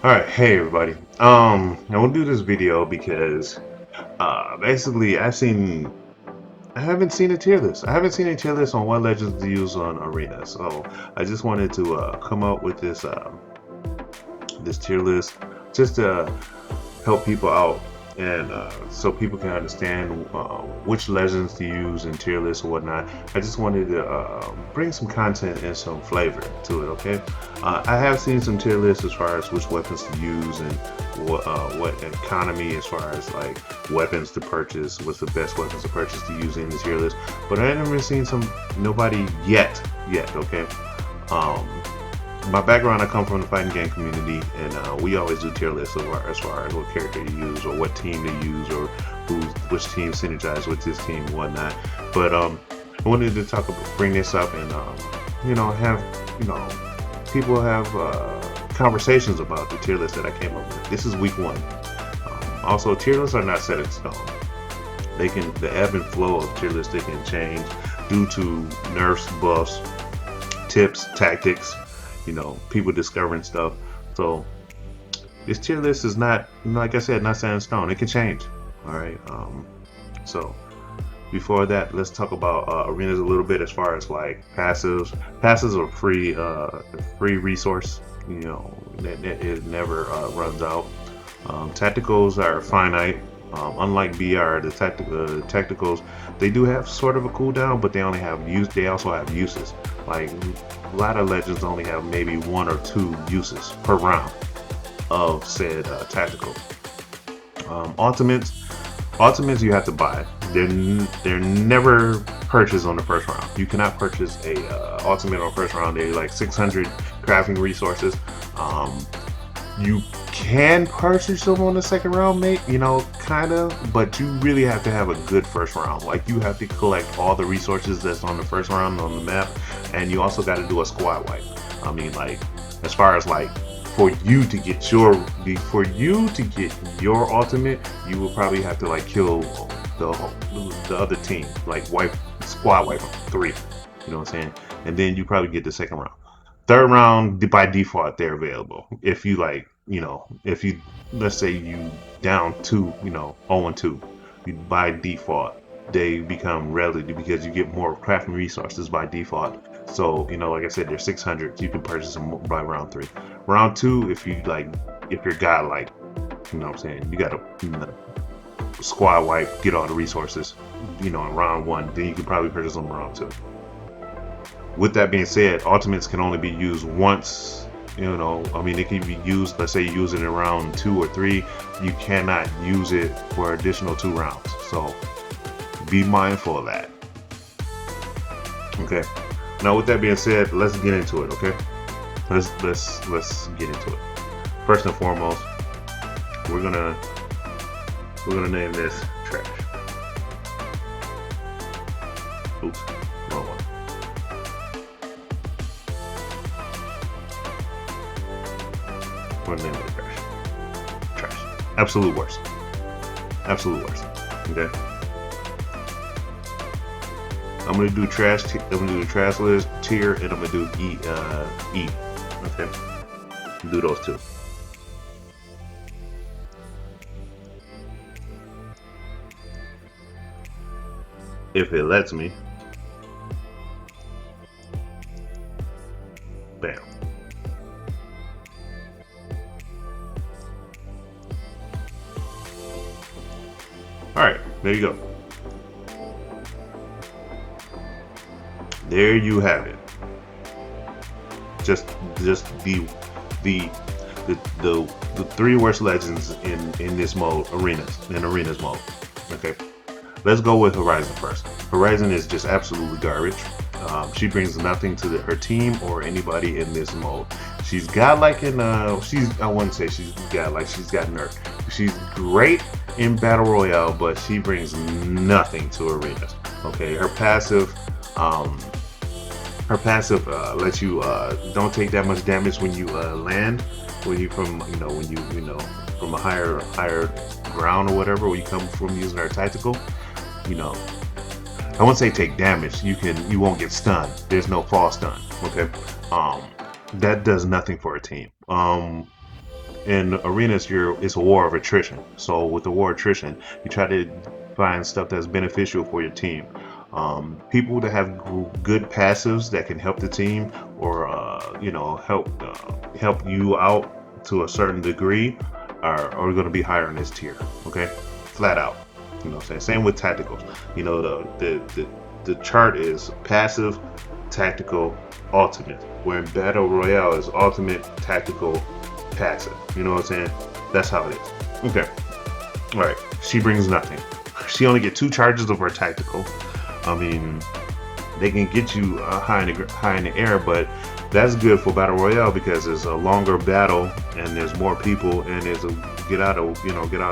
All right, hey everybody. I want to do this video because basically I haven't seen a tier list. I haven't seen a tier list on what legends to use on Arena. So I just wanted to come up with this tier list just to help people out and so people can understand which legends to use in tier lists or whatnot. I just wanted to bring some content and some flavor to it. Okay, I have seen some tier lists as far as which weapons to use and what economy as far as like weapons to purchase, what's the best weapons to purchase to use in the tier list. But I never seen nobody yet. Okay. Um, my background, I come from the fighting game community, and we always do tier lists as far as what character you use or what team to use or which team synergize with this team and whatnot. But I wanted to bring this up and have people have conversations about the tier list that I came up with. This is week one. Also, tier lists are not set in stone. The ebb and flow of tier lists they can change due to nerfs, buffs, tips, tactics, people discovering stuff. So this tier list is not, like I said, not set in stone. It can change. All right. So before that, let's talk about arenas a little bit as far as like passives. Passives are free resource. It never runs out. Tacticals are finite. Unlike BR, the tacticals, they do have sort of a cooldown, but they only have use. They also have uses. Like a lot of legends only have maybe one or two uses per round of said tactical. Ultimates you have to buy. They're never purchased on the first round. You cannot purchase a ultimate on the first round. They're like 600 crafting resources. You can purchase them on the second round, mate. Kind of, but you really have to have a good first round. Like you have to collect all the resources that's on the first round on the map, and you also got to do a squad wipe. I mean, like as far as like for you to get your ultimate, you will probably have to like kill the other team, like squad wipe 3. You know what I'm saying? And then you probably get the second round. Third round by default they're available. If you if you let's say you down 2, 0-2, by default they become relative because you get more crafting resources by default. So like I said, they're 600. You can purchase them by round 3. Round 2, if you're godlike, you know what I'm saying, you got to squad wipe, get all the resources, in round 1. Then you can probably purchase them in round 2. With that being said, ultimates can only be used once. I mean, it can be used, let's say you use it in round 2 or 3. You cannot use it for additional 2 rounds. So be mindful of that. Okay. Now, with that being said, let's get into it. Okay. Let's get into it. First and foremost, we're gonna name this trash. Oops, wrong one. We're gonna name it trash. Trash. Absolute worst. Absolute worst. Okay. I'm gonna do I'm gonna do the trash list tier, and I'm gonna do E. Okay. Do those two. If it lets me. Bam. All right. There you go. There you have it. Just the the the 3 worst legends in this mode, arenas mode. Okay, let's go with Horizon first. Horizon is just absolutely garbage. She brings nothing to her team or anybody in this mode. She's godlike in I wouldn't say she's godlike. She's got nerf. She's great in battle royale, but she brings nothing to arenas. Okay, her passive. Lets you don't take that much damage when you land, when you from from a higher ground or whatever, where you come from using her tactical. I won't say take damage. You won't get stunned. There's no fall stun. Okay, that does nothing for a team. in arenas, it's a war of attrition. So with the war of attrition, you try to find stuff that's beneficial for your team. People that have good passives that can help the team, or help you out to a certain degree, are going to be higher in this tier. Okay, flat out. You know what I'm saying? Same with tacticals. You know, the chart is passive, tactical, ultimate. Where in battle royale is ultimate, tactical, passive. You know what I'm saying? That's how it is. Okay. All right. She brings nothing. She only get 2 charges of her tactical. I mean, they can get you high in the air, but that's good for battle royale because it's a longer battle and there's more people and there's a get out of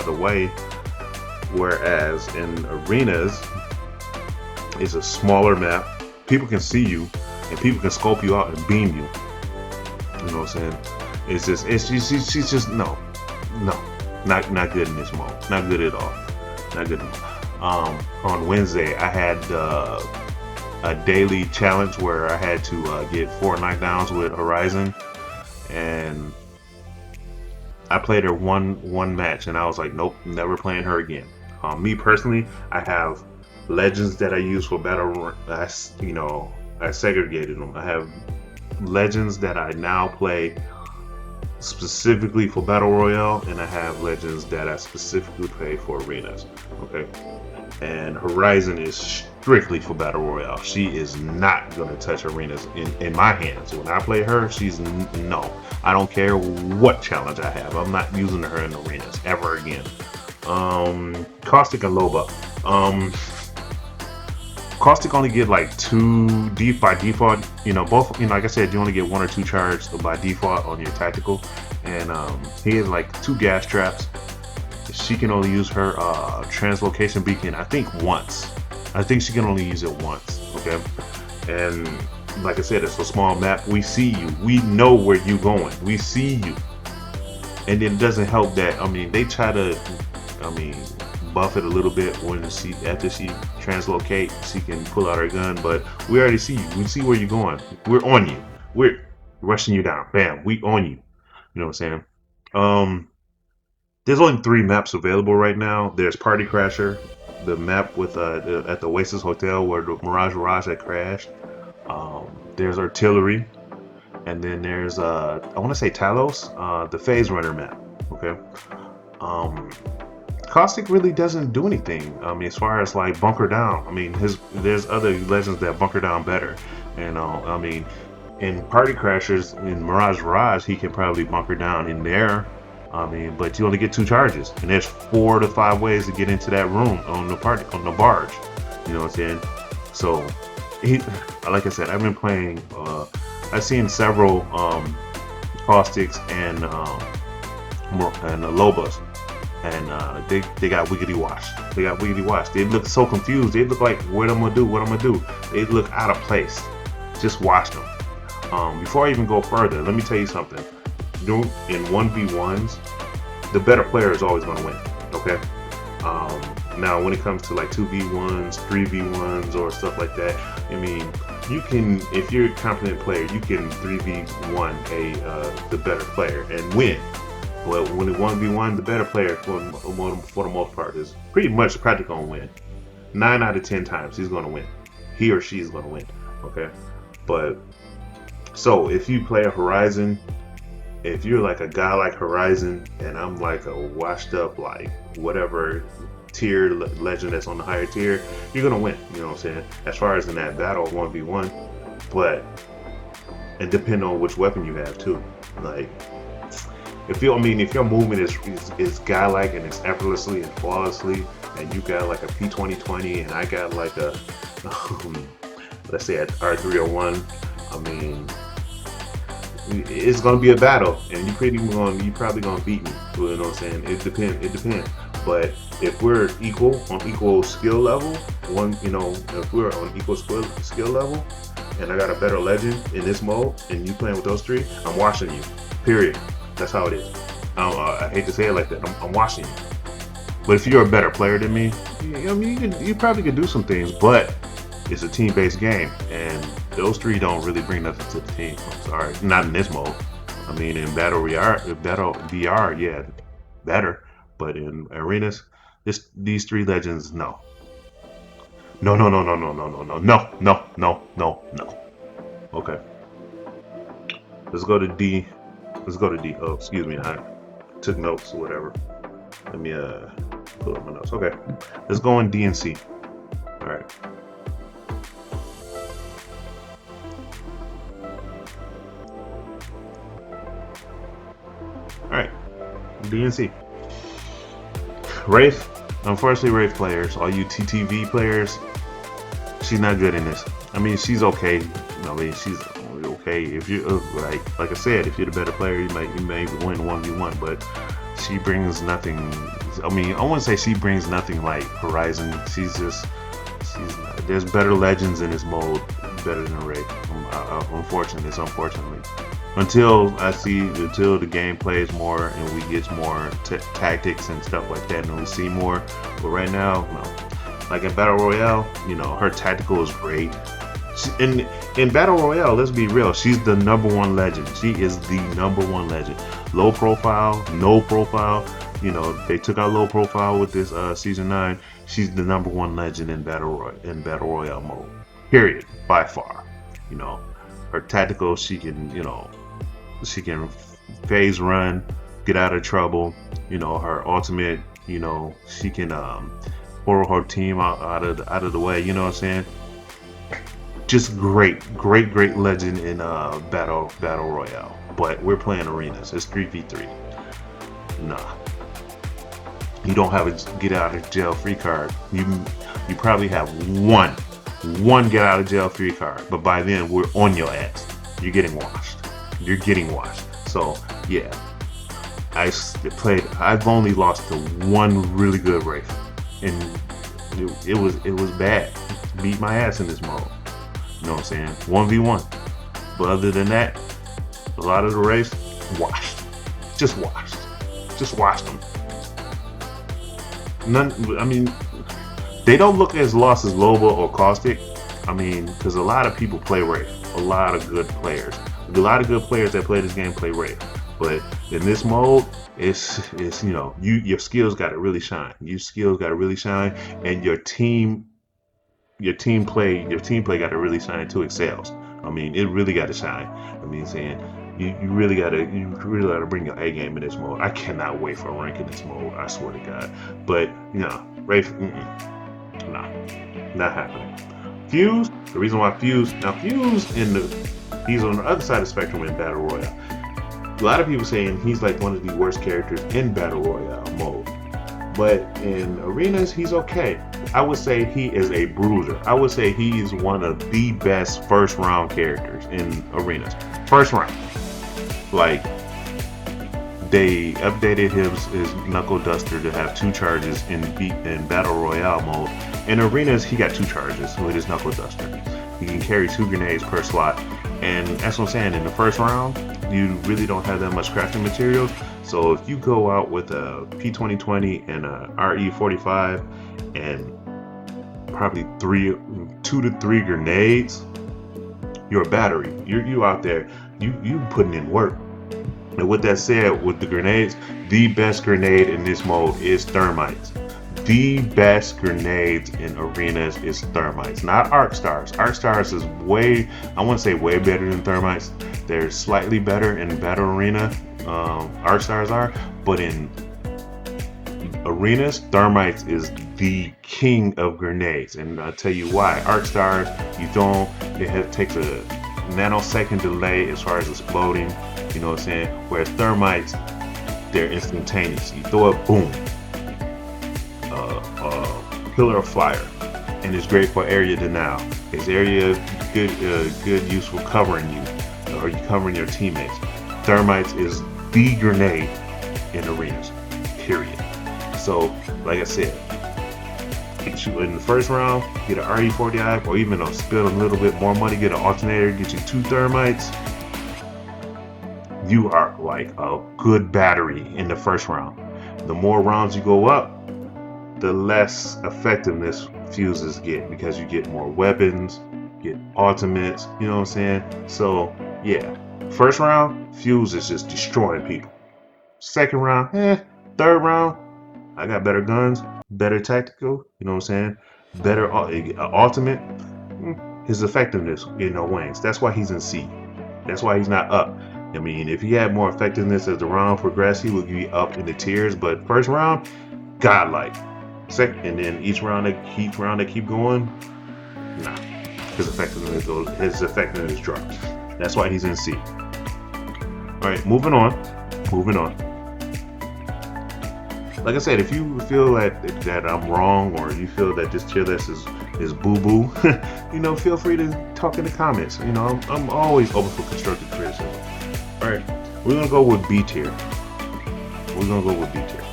the way. Whereas in arenas, it's a smaller map. People can see you and people can scope you out and beam you. You know what I'm saying? She's just not good in this mode. Not good at all. Not good at all. On Wednesday, I had a daily challenge where I had to get 4 knockdowns with Horizon, and I played her one match, and I was like, nope, never playing her again. Me personally, I have legends that I use for battle. I segregated them. I have legends that I now play specifically for battle royale, and I have legends that I specifically play for arenas. Okay, and Horizon is strictly for battle royale. She is not going to touch arenas in my hands. When I play her, she's no. I don't care what challenge I have. I'm not using her in arenas ever again. Caustic and Loba. Caustic only get like 2 by default. Both. Like I said, you only get 1 or 2 charges by default on your tactical, and he has like 2 gas traps. She can only use her translocation beacon, I think, once. I think she can only use it once. Okay, and like I said, it's a small map. We see you. We know where you're going. We see you, and it doesn't help that they try to buff it a little bit after she translocate, she can pull out her gun, but we already see you. We see where you're going. We're on you. We're rushing you down. Bam, we on you. You know what I'm saying? There's only 3 maps available right now. There's Party Crasher, the map with at the Oasis Hotel where the Mirage had crashed. There's Artillery, and then there's I want to say Talos, the Phase Runner map. Okay. Caustic really doesn't do anything. As far as like bunker down. There's other legends that bunker down better. And in Party Crashers, in Mirage, he can probably bunker down in there. But you only get 2 charges, and there's 4 to 5 ways to get into that room on the barge. You know what I'm saying? So, like I said, I've been playing. I've seen several Caustics and Lobas. And they got wiggity washed. They look so confused. They look like, what I'm gonna do? They look out of place. Just watch them. Before I even go further, let me tell you something. In 1v1s, the better player is always gonna win. Okay. Now, when it comes to like 2v1s, 3v1s, or stuff like that, you can, if you're a competent player, you can 3v1 the better player and win. Well, when it 1v1, the better player, for the most part, is pretty much practically going to win. 9 out of 10 times, he's going to win. He or she is going to win. Okay? But, so, if you play a Horizon, if you're like a guy like Horizon, and I'm like a washed up, like, whatever tier legend that's on the higher tier, you're going to win. You know what I'm saying? As far as in that battle, 1v1. But, it depends on which weapon you have, too. Like, if your movement is guy-like and it's effortlessly and flawlessly, and you got like a P2020 and I got like a let's say at R301, it's gonna be a battle, and you probably gonna beat me. You know what I'm saying? It depends. But if we're on equal skill level, if we're on equal skill level, and I got a better legend in this mode, and you playing with those 3, I'm watching you. Period. That's how it is. I hate to say it like that. I'm watching you. But if you're a better player than me, you probably could do some things. But it's a team-based game, and those 3 don't really bring nothing to the team. I'm sorry, not in this mode. I mean, in battle VR, yeah, better. But in arenas, these three legends, no, no, no, no, no, no, no, no, no, no, no, no, no, no. Okay, let's go to D. Let's go to D. Oh, excuse me, I took notes or whatever. Let me pull up my notes. Okay, let's go on D and C. All right. All right, D and C. Wraith, unfortunately, Wraith players, all you TTV players, she's not good in this. I mean, she's okay. I mean, she's okay. If you like I said, if you're the better player, you may win 1v1, but she brings nothing. I mean, I wouldn't say she brings nothing like Horizon. There's better legends in this mode, better than Wraith. Unfortunately. Until the game plays more and we get more tactics and stuff like that, and we see more. But right now, no. Like in Battle Royale, you know, her tactical is great. In Battle Royale, let's be real, she's the #1 legend. She is the #1 legend. Low profile, no profile. You know, they took out low profile with this season 9. She's the #1 legend in Battle Royale mode. Period. By far. You know, her tactical, she can phase run, get out of trouble. You know, her ultimate, you know, she can pull her team out of the way. You know what I'm saying? Just great legend in Battle Royale. But we're playing arenas. It's 3v3. Nah. You don't have a get out of jail free card. You probably have one get out of jail free card, but by then we're on your ass. You're getting washed. So yeah, I've only lost to one really good Wraith, and it was bad. Beat my ass in this mode. You know what I'm saying? 1v1. But other than that, a lot of the Wraiths washed. Just washed them. None. I mean, they don't look as lost as Loba or Caustic. I mean, because a lot of people play Wraith. A lot of good players. A lot of good players that play this game play Wraith. But in this mode, it's you know, your skills got to really shine. And your team play got to really shine to excels. I mean, it really got to shine. I mean, saying you really gotta bring your A game in this mode. I cannot wait for a rank in this mode. I swear to God. But you know, Wraith, nah, not happening. Fuse, the reason why Fuse he's on the other side of the spectrum in Battle Royale. A lot of people saying he's like one of the worst characters in Battle Royale mode. But in arenas, he's okay. I would say he is a bruiser. I would say he is one of the best first round characters in arenas. First round. Like, they updated his Knuckle Duster to have 2 charges in Battle Royale mode. In arenas, he got 2 charges with his Knuckle Duster. He can carry 2 grenades per slot. And that's what I'm saying, in the first round, you really don't have that much crafting materials. So if you go out with a P2020 and a RE45 and probably 2 to 3 grenades, you're a battery. You out there, you putting in work. And with that said, with the grenades, the best grenade in this mode is thermites. The best grenades in arenas is thermites, not arc stars. Arc stars is way, I wouldn't say way better than thermites. They're slightly better in battle arena. Arc stars are, but in arenas, thermites is the king of grenades, and I'll tell you why. Arc stars, it takes a nanosecond delay as far as exploding. You know what I'm saying? Whereas thermites, they're instantaneous. You throw it, boom. Pillar of fire, and it's great for area denial. It's area good use for covering you, or you covering your teammates. Thermites is the grenade in arenas. Period. So, like I said, in the first round, get an RE45, or even spend a little bit more money, get an alternator, get you 2 thermites. You are like a good battery in the first round. The more rounds you go up, the less effectiveness fuses get, because you get more weapons, get ultimates, you know what I'm saying? So yeah, First round, Fuse is just destroying people. Second round, third round, I got better guns, better tactical, you know what I'm saying? Better ultimate. His effectiveness, wanes. That's why he's in C. That's why he's not up. I mean, if he had more effectiveness as the round progressed, he would be up in the tiers. But first round, godlike. Second, and then each round that keep going, nah, his effectiveness drops. That's why he's in C. All right, moving on. Moving on. Like I said, if you feel that I'm wrong, or you feel that this tier list is boo boo, feel free to talk in the comments. I'm always open for constructive criticism. All right, we're gonna go with B tier. We're gonna go with B tier.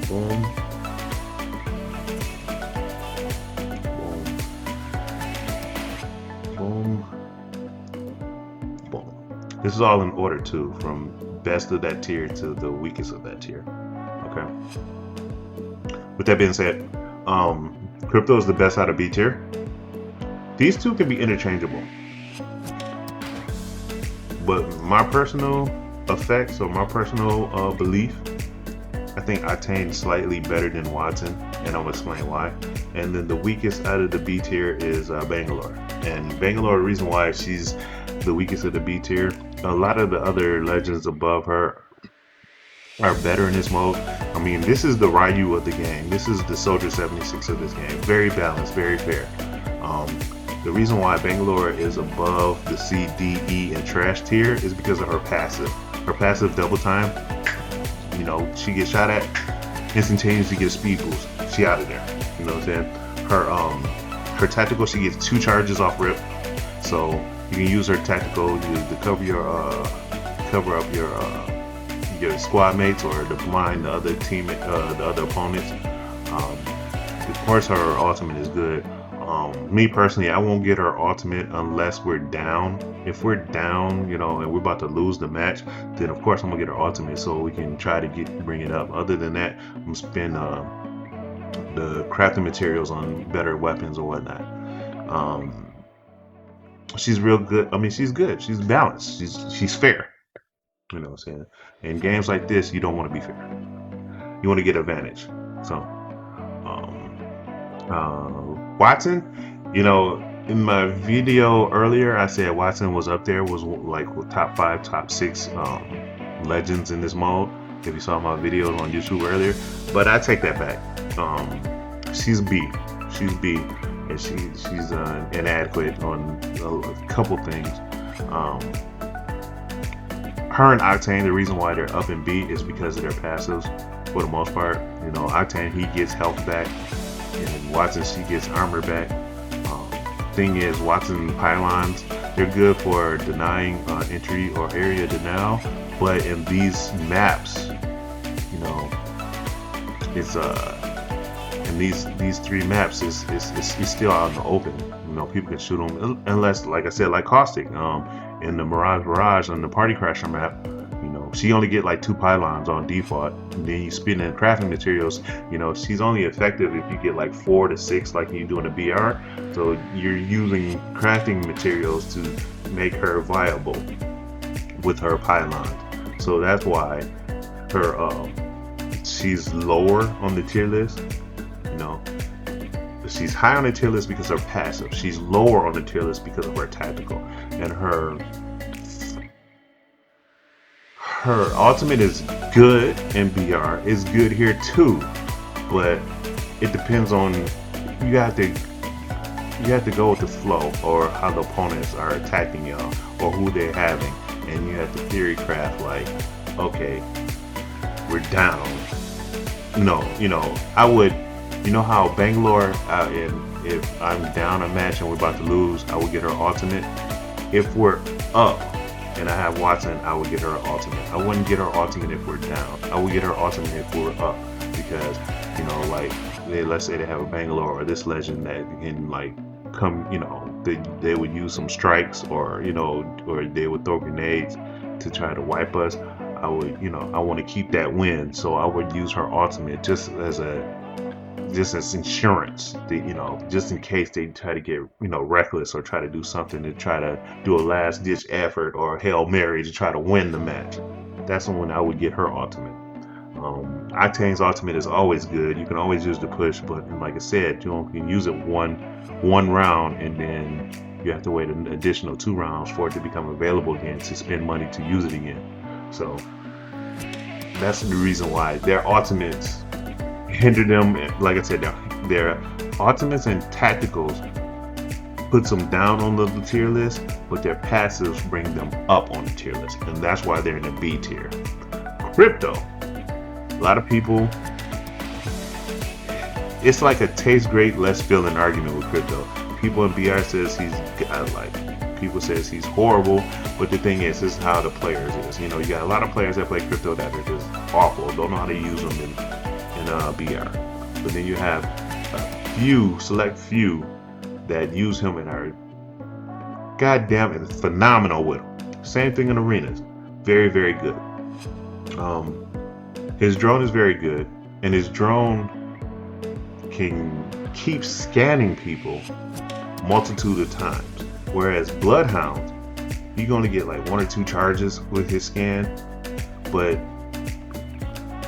Boom. Boom. Boom. This is all in order too, from best of that tier to the weakest of that tier. Okay. With that being said, Crypto is the best out of B tier. These two can be interchangeable, but my personal effects or my personal belief, I think Octane slightly better than Watson, and I'll explain why. And then the weakest out of the B tier is Bangalore. And Bangalore, the reason why she's the weakest of the B tier, a lot of the other legends above her are better in this mode. I mean, this is the Ryu of the game. This is the Soldier 76 of this game. Very balanced, very fair. The reason why Bangalore is above the C, D, E, and trash tier is because of her passive. Her passive double time, she gets shot at, instantaneously gets speed boost. She out of there. You know what I'm saying? Her tactical, she gets 2 charges off rip. So you can use her tactical to cover up your squad mates, or to blind the other the other opponents. Of course, her ultimate is good. Me personally, I won't get her ultimate unless we're down. If we're down, and we're about to lose the match, then of course I'm gonna get her ultimate so we can try to bring it up. Other than that, I'm gonna spend the crafting materials on better weapons or whatnot. She's real good. I mean, she's good. She's balanced. She's fair. You know what I'm saying? In games like this, you don't want to be fair. You want to get advantage. So, Watson, in my video earlier, I said Watson was up there, was like top 5, top 6 legends in this mode. If you saw my videos on YouTube earlier, but I take that back. She's B. She's B, and she's inadequate on a couple things. Her and Octane, the reason why they're up in B is because of their passives. For the most part, Octane, he gets health back, and Watson, she gets armor back. Thing is, Watson pylons, they're good for denying entry or area denial, but in these maps, it's in these 3 maps, it's still out in the open. People can shoot them unless, like I said, like Caustic, in the Mirage on the Party Crasher map. She only get like 2 pylons on default, and then you spin in crafting materials. She's only effective if you get like 4 to 6, like you do in a BR. So you're using crafting materials to make her viable with her pylons. So that's why her she's lower on the tier list. She's high on the tier list because of her passive. She's lower on the tier list because of her tactical, and her ultimate is good, and BR is good here too, but it depends on, you have to go with the flow, or how the opponents are attacking y'all, or who they're having, and you have to theory craft like, okay, we're down. I would, how Bangalore, if I'm down a match and we're about to lose, I would get her ultimate. If we're up and I have Watson, I would get her ultimate. I wouldn't get her ultimate if we're down. I would get her ultimate if we're up, because let's say they have a Bangalore or this legend that can come, they would use some strikes, or or they would throw grenades to try to wipe us. I would, I want to keep that win, so I would use her ultimate just as a just as insurance, just in case they try to get, reckless or try to do something to try to do a last ditch effort or Hail Mary to try to win the match. That's when I would get her ultimate. Octane's ultimate is always good. You can always use the push, but like I said, you can use it one round, and then you have to wait an additional 2 rounds for it to become available again to spend money to use it again. So that's the reason why their ultimates hinder them. Like I said, their ultimates and tacticals puts them down on the tier list, but their passives bring them up on the tier list, and that's why they're in the B tier. Crypto. A lot of people, it's like a taste great, let's feel an argument with Crypto. People in BR says he's godlike. People says he's horrible, but the thing is, this is how the players is. You got a lot of players that play Crypto that are just awful, don't know how to use them in BR. But then you have a select few that use him and are goddamn and phenomenal with him. Same thing in arenas, very, very good. His drone is very good, and his drone can keep scanning people multitude of times. Whereas Bloodhound, you're gonna get like 1 or 2 charges with his scan, but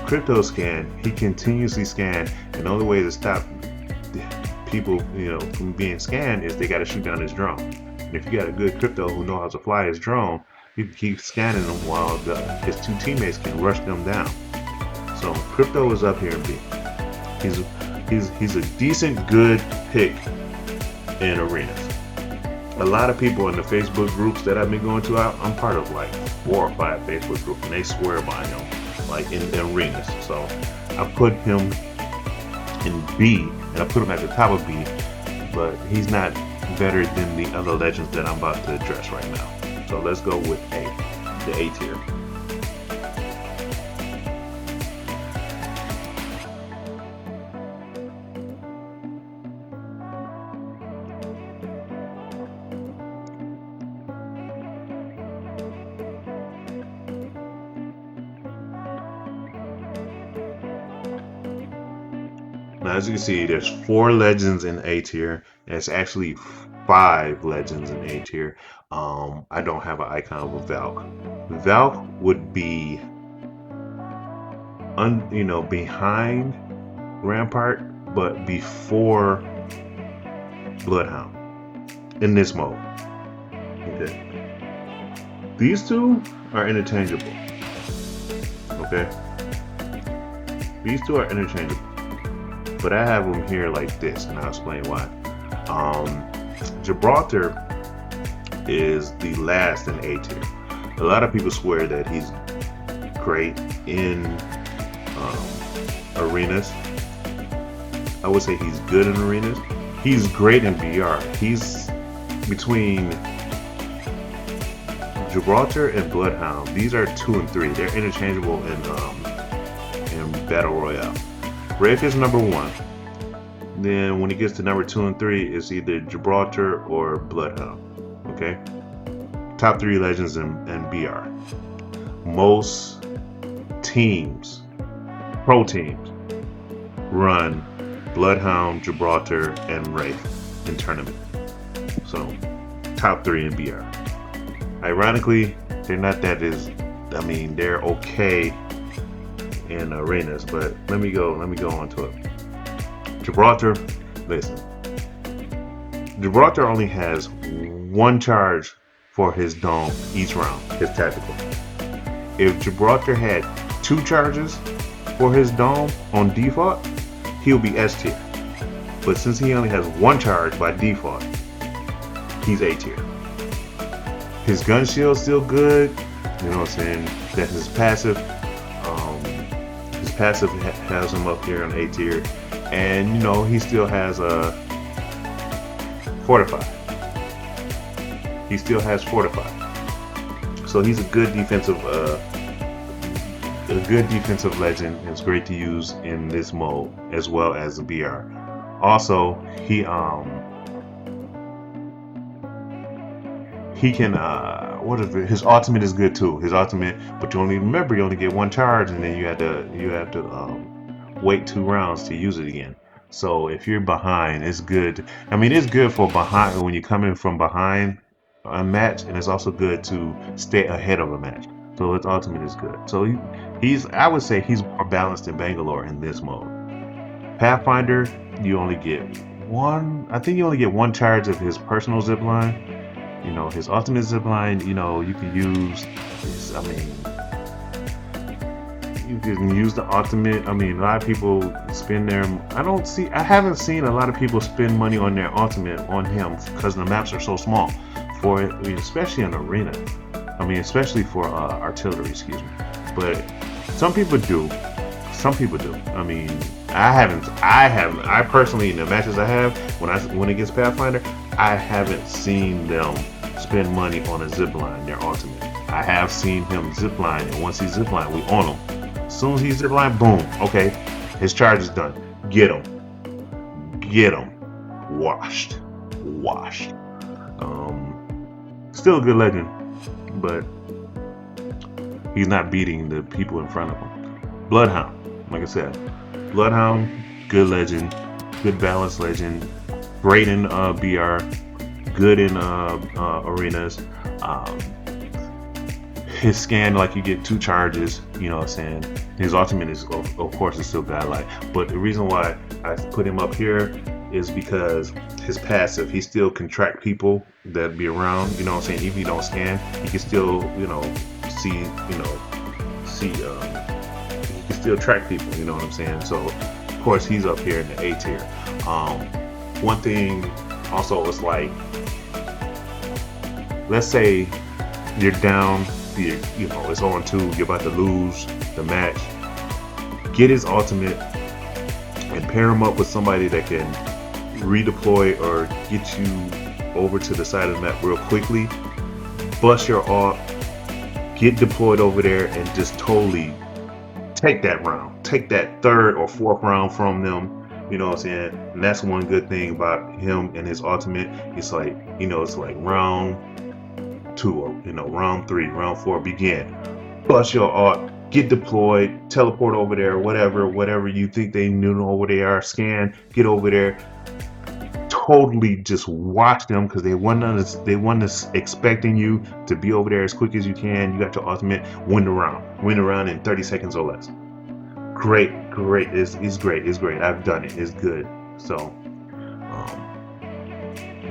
Crypto scan, he continuously scan, and the only way to stop people, from being scanned is they got to shoot down his drone. And if you got a good Crypto who knows how to fly his drone, you can keep scanning them while his 2 teammates can rush them down. So Crypto is up here in B. He's a decent, good pick in arenas. A lot of people in the Facebook groups that I've been going to, I'm part of like 4 or 5 Facebook groups, and they swear by him, like in arenas. So I put him in B, and I put him at the top of B, but he's not better than the other legends that I'm about to address right now. So let's go with A, the A tier. Now, as you can see, there's 4 legends in A tier. It's actually 5 legends in A tier. I don't have an icon of a Valk. Valk would be, behind Rampart, but before Bloodhound in this mode. Okay. These 2 are interchangeable. Okay. These 2 are interchangeable. But I have them here like this, and I'll explain why. Gibraltar is the last in A tier. A lot of people swear that he's great in arenas. I would say he's good in arenas. He's great in BR. He's between Gibraltar and Bloodhound. These are 2 and 3. They're interchangeable in Battle Royale. Rafe is number 1. Then when it gets to number 2 and 3, it's either Gibraltar or Bloodhound. Okay? Top 3 legends in BR. Most teams, pro teams, run Bloodhound, Gibraltar, and Rafe in tournament. So, top 3 in BR. Ironically, they're not that they're okay in arenas, but let me go on to it. Gibraltar, listen. Gibraltar only has 1 charge for his dome each round, his tactical. If Gibraltar had 2 charges for his dome on default, he'll be S tier. But since he only has 1 charge by default, he's A tier. His gun shield's still good, you know what I'm saying? That's his passive. Passive has him up here on A tier, and he still has a Fortify. He still has Fortify, so he's a good defensive legend. It's great to use in this mode as well as the BR. Also, he can his ultimate is good too. His ultimate, but you only get 1 charge, and then you have to wait 2 rounds to use it again. So if you're behind, it's good. I mean, it's good for behind when you're coming from behind a match, and it's also good to stay ahead of a match. So its ultimate is good. So he's, I would say he's more balanced than Bangalore in this mode. Pathfinder, you only get one. I think you only get one charge of his personal zip line. You know, his ultimate zip line. You know, you can use. I mean, you can use the ultimate. I mean, a lot of people spend their. I haven't seen a lot of people spend money on their ultimate on him because the maps are so small. For it, especially in arena. I mean, especially for artillery. Excuse me. But some people do. Some people do. I mean, I haven't. I haven't. I personally, in the matches I have, when it gets Pathfinder, I haven't seen them spend money on a zip line, their ultimate. I have seen him zip line, and once he zip line, we on him. As soon as he zip line, boom. Okay, his charge is done. Get him. Get him. Washed. Washed. Still a good legend, but he's not beating the people in front of him. Bloodhound. Like I said, Bloodhound, good legend, good balanced legend, great in BR, good in arenas. Um, his scan, like you get two charges, you know what I'm saying? His ultimate is, of course, is still godlike. But the reason why I put him up here is because his passive, he still can track people that be around, you know what I'm saying? If you don't scan, he can still, see, he can still track people, you know what I'm saying? So, of course, he's up here in the A tier. One thing also is like, let's say you're down, it's on 2, you're about to lose the match. Get his ultimate and pair him up with somebody that can redeploy or get you over to the side of the map real quickly. Bust your ult, get deployed over there, and just totally take that round. Take that 3rd or 4th round from them. You know what I'm saying? And that's one good thing about him and his ultimate. It's like, it's like round 2 or round 3, round 4 begin. Bust your ult, get deployed, teleport over there, whatever you think they know where they are, scan, get over there. Totally just watch them because they wasn't expecting you to be over there as quick as you can. You got your ultimate, win the round in 30 seconds or less. Great, it's great. I've done it. It's good. So,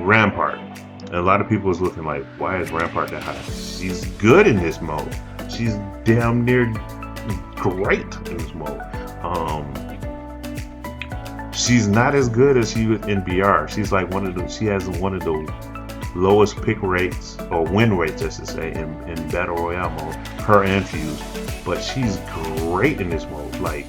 Rampart. A lot of people is looking like, why is Rampart that high? She's good in this mode. She's damn near great in this mode. She's not as good as she was in BR. She's like she has one of the lowest pick rates or win rates, I should say, in Battle Royale mode. Her and Fuse, but she's great in this mode. Like,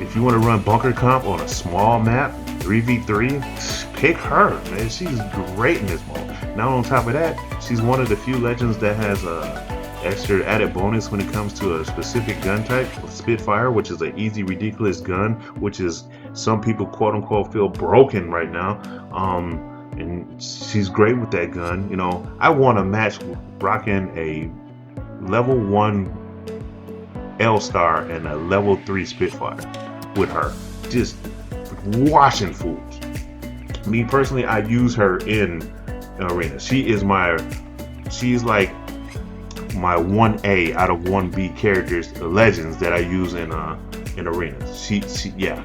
if you want to run bunker comp on a small map, 3v3, pick her, man. She's great in this mode. Now on top of that, she's one of the few legends that has a extra added bonus when it comes to a specific gun type, Spitfire, which is an easy, ridiculous gun, which is some people quote unquote feel broken right now. And she's great with that gun. I won a match rocking a level 1 L-Star and a level 3 Spitfire with her, just washing fools. Me personally, I use her in arena. She's like my 1A out of 1B characters, legends that I use in arena.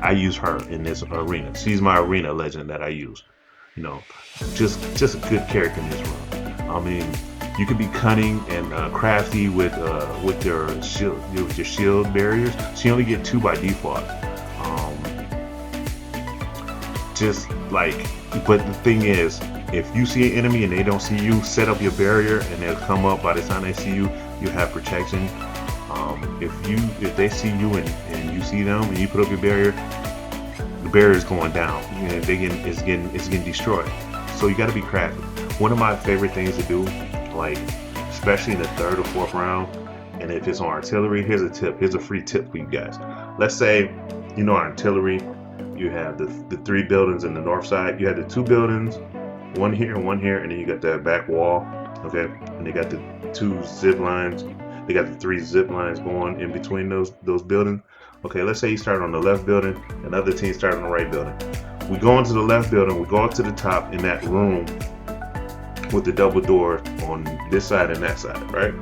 I use her in this arena. She's my arena legend that I use. Just a good character in this run. I mean, you can be cunning and crafty with your shield barriers. She only get 2 by default. But the thing is, if you see an enemy and they don't see you, set up your barrier and they'll come up. By the time they see you, you have protection. If they see you and you see them and you put up your barrier, the barrier is going down. It's getting destroyed. So you got to be crafty. One of my favorite things to do, like especially in the 3rd or 4th round, and if it's on artillery, here's a tip. Here's a free tip for you guys. Let's say artillery. You have the 3 buildings in the north side. You have the 2 buildings, one here, and then you got that back wall. Okay, and they got the 2 zip lines. They got the 3 zip lines going in between those buildings. Okay, let's say you start on the left building, another team start on the right building. We go into the left building, we go up to the top in that room with the double door on this side and that side, right?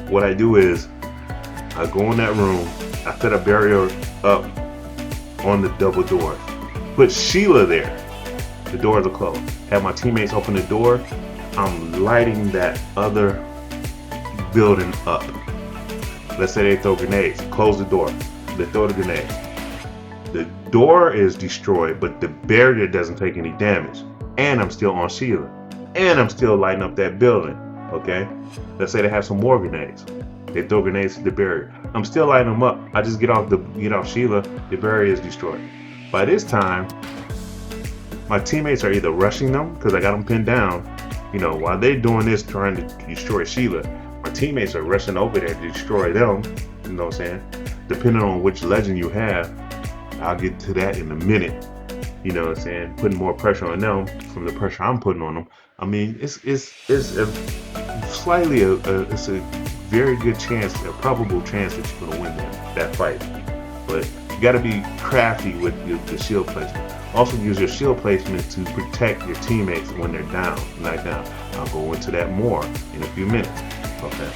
What I do is I go in that room, I set a barrier up on the double door, put Sheila there. The doors are closed. Have my teammates open the door. I'm lighting that other building up. Let's say they throw grenades. Close the door. They throw the grenade. The door is destroyed, but the barrier doesn't take any damage. And I'm still on Sheila. And I'm still lighting up that building. Okay? Let's say they have some more grenades. They throw grenades to the barrier. I'm still lighting them up. I just get off Sheila. The barrier is destroyed. By this time, my teammates are either rushing them because I got them pinned down. While they're doing this, trying to destroy Sheila, my teammates are rushing over there to destroy them. You know what I'm saying? Depending on which legend you have, I'll get to that in a minute. You know what I'm saying? Putting more pressure on them from the pressure I'm putting on them. I mean, it's a very good chance, a probable chance that you're gonna win that fight. But you gotta be crafty with the shield placement. Also use your shield placement to protect your teammates when they're knocked down. I'll go into that more in a few minutes. Okay.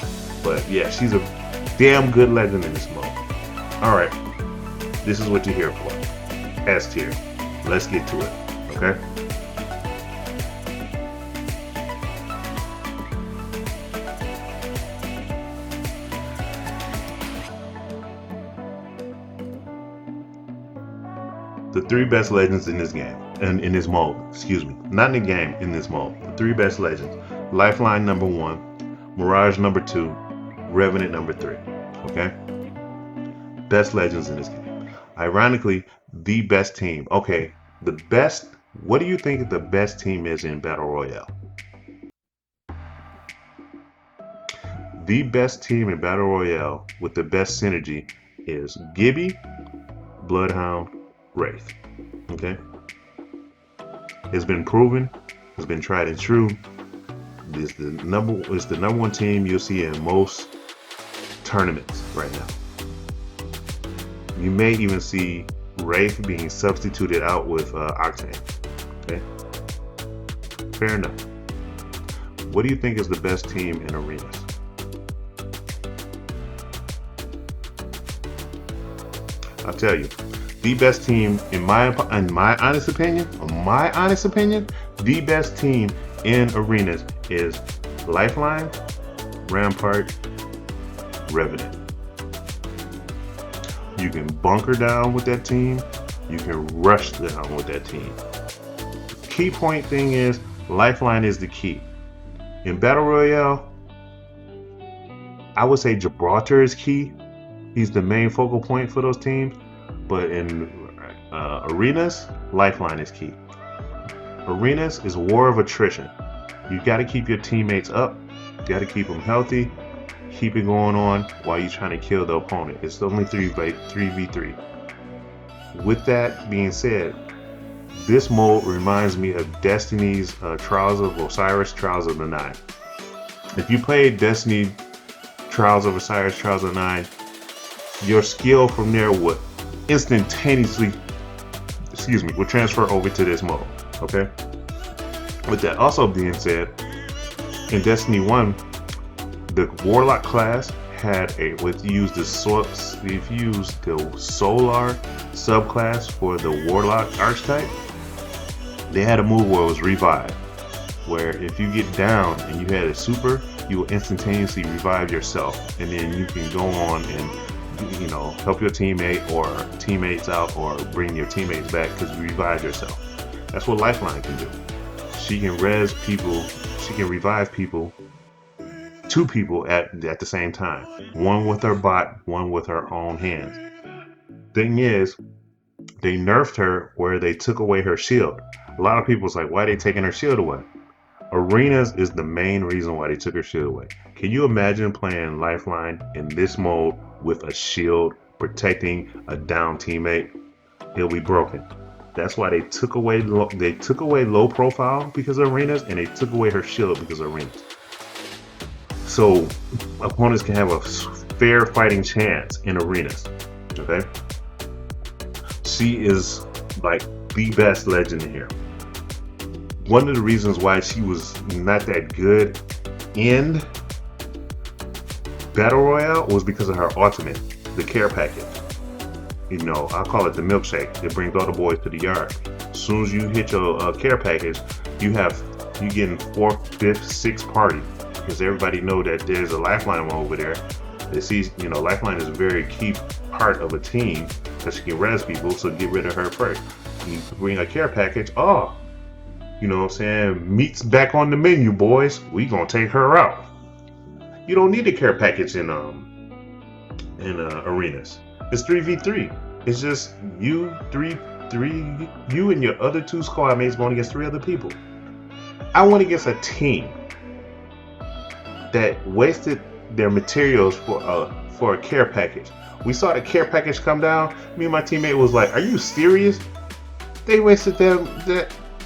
But yeah, she's a damn good legend in this mode. Alright. This is what you're here for. S tier. Let's get to it. Okay? The 3 best legends in this game, and in this mode, excuse me, not in the game, in this mode. The 3 best legends: Lifeline number 1, Mirage number 2, Revenant number 3. Okay, best legends in this game. Ironically, the best team. Okay, the best. What do you think the best team is in Battle Royale? The best team in Battle Royale with the best synergy is Gibby, Bloodhound, Wraith. Okay, it's been proven, it's been tried and true. It's the number 1 team you'll see in most tournaments right now. You may even see Wraith being substituted out with Octane. Okay, fair enough. What do you think is the best team in arenas? I'll tell you. The best team, in my honest opinion, the best team in arenas is Lifeline, Rampart, Revenant. You can bunker down with that team. You can rush down with that team. Key point thing is Lifeline is the key. In Battle Royale, I would say Gibraltar is key. He's the main focal point for those teams. But in arenas, Lifeline is key. Arenas is war of attrition. You got to keep your teammates up. You got to keep them healthy. Keep it going on while you're trying to kill the opponent. It's only 3v3. With that being said, this mode reminds me of Destiny's Trials of Osiris, Trials of the Nine. If you played Destiny Trials of Osiris, Trials of the Nine, your skill from there would instantaneously, will transfer over to this mode. Okay. With that also being said, in Destiny 1, the Warlock class had if you used the Solar subclass for the Warlock archetype, they had a move where it was Revive, where if you get down and you had a super, you will instantaneously revive yourself, and then you can go on and help your teammate or teammates out, or bring your teammates back because you revived yourself. That's what Lifeline can do. She can res people, she can revive people, 2 people at the same time. One with her bot, one with her own hands. Thing is, they nerfed her where they took away her shield. A lot of people's like, why are they taking her shield away? Arenas is the main reason why they took her shield away. Can you imagine playing Lifeline in this mode with a shield protecting a down teammate? It'll be broken. That's why they took away low profile because of arenas, and they took away her shield because of arenas. So opponents can have a fair fighting chance in arenas. Okay, she is like the best legend in here. One of the reasons why she was not that good in Battle Royale was because of her ultimate, the care package. You know, I call it the milkshake. It brings all the boys to the yard. As soon as you hit your care package, you getting 4th, 5th, 6th party, because everybody know that there's a lifeline over there. They see, you know, lifeline is a very key part of a team because she can res people. So get rid of her first. You bring a care package. Oh, you know what I'm saying? Meat's back on the menu, boys. We gonna take her out. You don't need a care package in arenas. It's 3v3. It's just you and your other 2 squad mates going against 3 other people. I went against a team that wasted their materials for a care package. We saw the care package come down. Me and my teammate was like, "Are you serious? They wasted their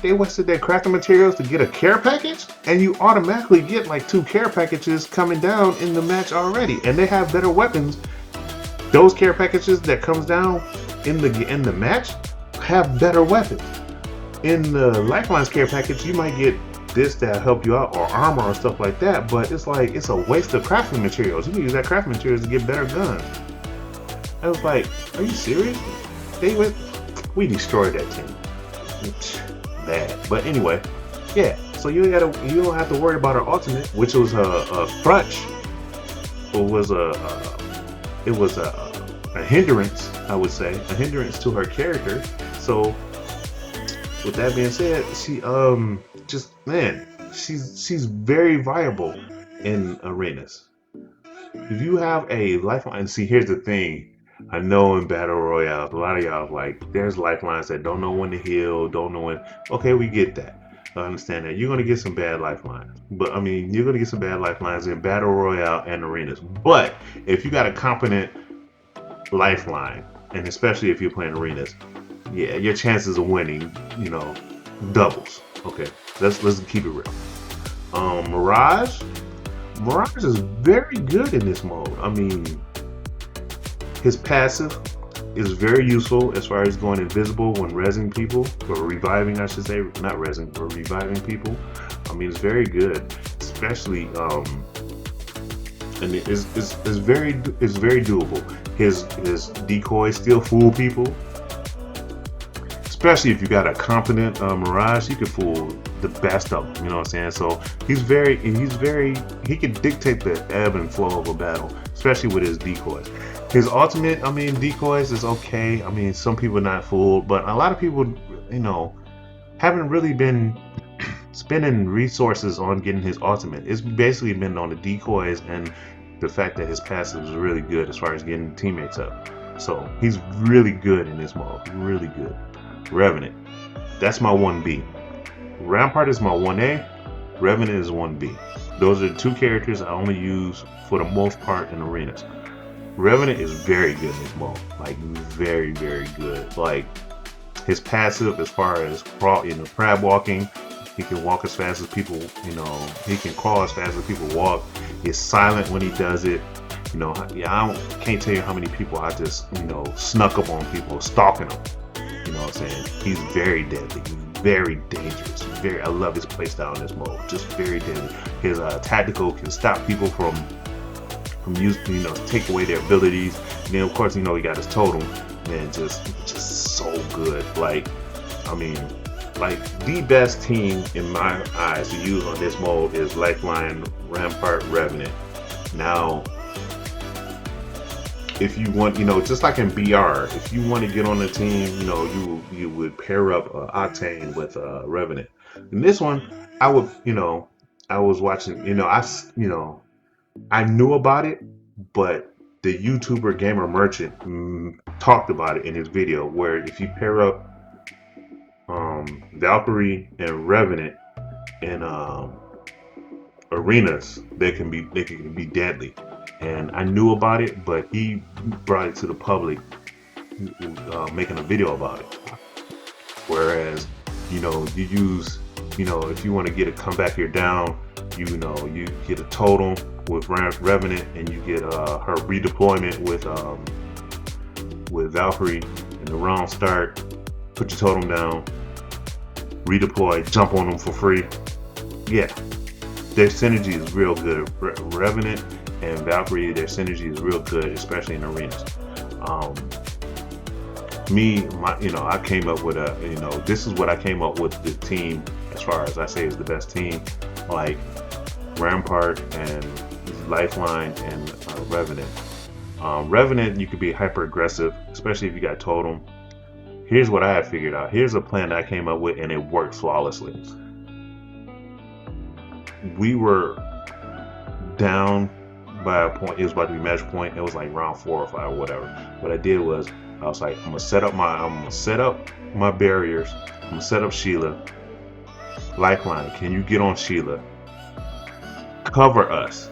crafting materials to get a care package, and you automatically get like 2 care packages coming down in the match already, and they have better weapons. Those care packages that comes down in the match have better weapons. In the Lifelines care package, you might get this that'll help you out, or armor or stuff like that, but it's like it's a waste of crafting materials. You can use that crafting materials to get better guns." I was like, "Are you serious?" We destroyed that team. Bad. But anyway, yeah. So you don't have to worry about her ultimate, which was a crutch, or was it was a hindrance, I would say, a hindrance to her character. So with that being said, she she's very viable in arenas. If you have a lifeline, see, here's the thing. I know in Battle Royale, a lot of y'all like, there's lifelines that don't know when to heal, don't know when. Okay, we get that. I understand that. You're going to get some bad lifelines. But, I mean, you're going to get some bad lifelines in Battle Royale and arenas. But if you got a competent lifeline, and especially if you're playing arenas, yeah, your chances of winning, you know, doubles. Okay, let's keep it real. Mirage is very good in this mode. I mean, his passive is very useful as far as going invisible when rezzing people, or reviving, I should say, not rezzing, but reviving people. I mean, it's very good, especially, and it's very doable. His decoys still fool people, especially if you got a competent Mirage. He could fool the best of them. You know what I'm saying? So he can dictate the ebb and flow of a battle, especially with his decoys. His ultimate, I mean, decoys is okay. I mean, some people are not fooled, but a lot of people, you know, haven't really been spending resources on getting his ultimate. It's basically been on the decoys and the fact that his passive is really good as far as getting teammates up. So he's really good in this mode, really good. Revenant, that's my 1B. Rampart is my 1A. Revenant is 1B. Those are the 2 characters I only use for the most part in arenas. Revenant is very good in this mode, like very, very good. Like his passive, as far as crab walking, he can walk as fast as people. You know, he can crawl as fast as people walk. He's silent when he does it. You know, yeah, can't tell you how many people I just, you know, snuck up on people, stalking them. You know what I'm saying? He's very deadly. He's very dangerous. I love his playstyle in this mode. Just very deadly. His tactical can stop people from using, you know, take away their abilities. And then of course, you know, he got his totem. Man, just so good. Like, I mean, like the best team in my eyes to use on this mode is Lifeline, Rampart, Revenant. Now, if you want, you know, just like in BR, if you want to get on the team, you know, you would pair up Octane with Revenant. In this one, I would, you know, I was watching, you know, I knew about it, but the YouTuber Gamer Merchant talked about it in his video, where if you pair up Valkyrie and Revenant in arenas, they can be deadly. And I knew about it, but he brought it to the public, making a video about it. Whereas, you know, you use, you know, if you want to get a comeback, you're down, You get a totem with Revenant, and you get her redeployment with Valkyrie. In the round start, put your totem down, redeploy, jump on them for free. Yeah, their synergy is real good. Revenant and Valkyrie, their synergy is real good, especially in arenas. I came up with this is what I came up with the team as far as I say is the best team, like Rampart and Lifeline and Revenant. Revenant, you could be hyper aggressive, especially if you got totem. Here's what I have figured out. Here's a plan that I came up with, and it worked flawlessly. We were down by a point. It was about to be match point. It was like round 4 or 5 or whatever. What I did was I was like, I'm gonna set up my barriers. I'm gonna set up Sheila. Lifeline, can you get on Sheila? Cover us.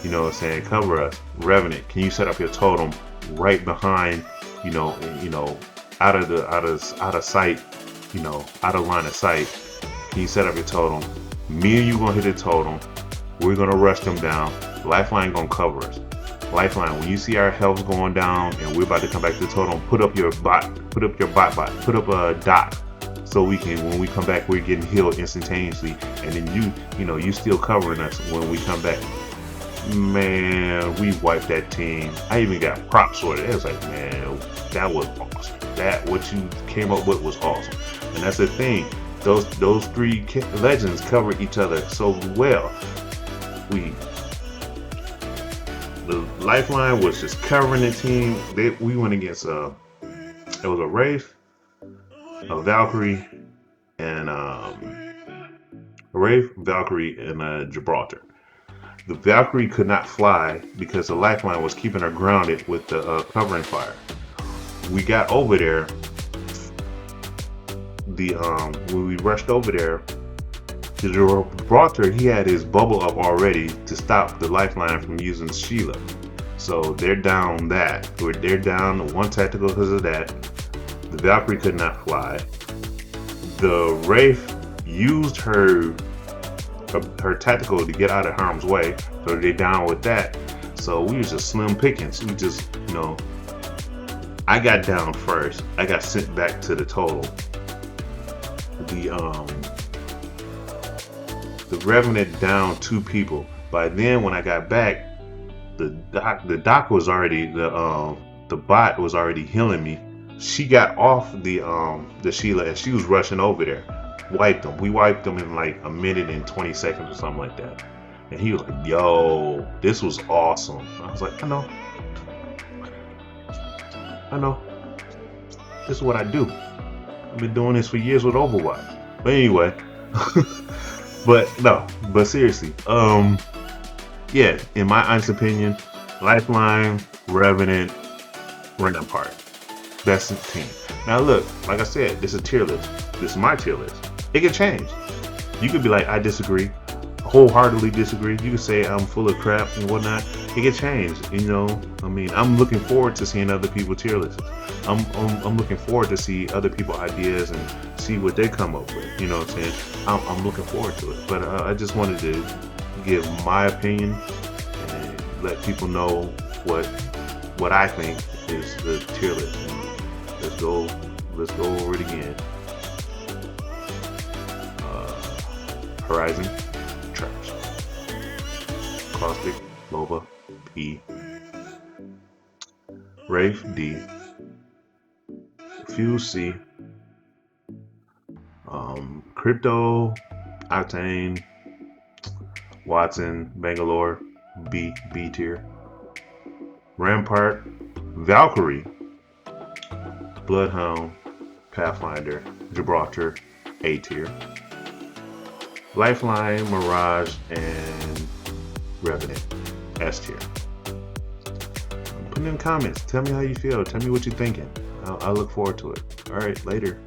You know what I'm saying? Cover us. Revenant, can you set up your totem right behind, out of sight, out of line of sight. Can you set up your totem? Me and you gonna hit a totem. We're gonna rush them down. Lifeline gonna cover us. Lifeline, when you see our health going down and we're about to come back to the totem, put up your bot, put up a dot, so we can, when we come back, we're getting healed instantaneously, and then you still covering us when we come back. Man, we wiped that team. I even got props for it. It was like, man, that was awesome. That what you came up with was awesome. And that's the thing. Those 3 legends cover each other so well. The Lifeline was just covering the team. We went against it was a Wraith, a Valkyrie, and Gibraltar. The Valkyrie could not fly because the Lifeline was keeping her grounded with the covering fire. We got over there. When we rushed over there, the Gibraltar, he had his bubble up already to stop the Lifeline from using Sheila. So they're down that. They're down 1 tactical because of that. The Valkyrie could not fly. The Wraith used her tactical to get out of harm's way, so they're down with that. So we was just slim pickings. We just, I got down first. I got sent back to the total. The Revenant down 2 people. By then, when I got back, the doc was already the bot was already healing me. She got off the Sheila and she was rushing over there. Wiped them. We wiped them in like a minute and 20 seconds or something like that. And he was like, "Yo, this was awesome." I was like, I know. This is what I do. I've been doing this for years with Overwatch. But anyway, but seriously, yeah, in my honest opinion, Lifeline, Revenant, Rampart. That's the team. Now look, like I said, this is a tier list. This is my tier list. It can change. You could be like, I disagree, wholeheartedly disagree. You could say I'm full of crap and whatnot. It can change. I'm looking forward to seeing other people tier lists. I'm looking forward to see other people ideas and see what they come up with. You know what I'm saying? I'm looking forward to it. But I just wanted to give my opinion and let people know what I think is the tier list. And let's go over it again. Horizon, trash. Caustic, Loba, E. Wraith, D. Fuse, C. Crypto, Octane, Watson, Bangalore, B tier. Rampart, Valkyrie, Bloodhound, Pathfinder, Gibraltar, A tier. Lifeline, Mirage, and Revenant, S tier. Put in the comments. Tell me how you feel. Tell me what you're thinking. I'll look forward to it. All right, later.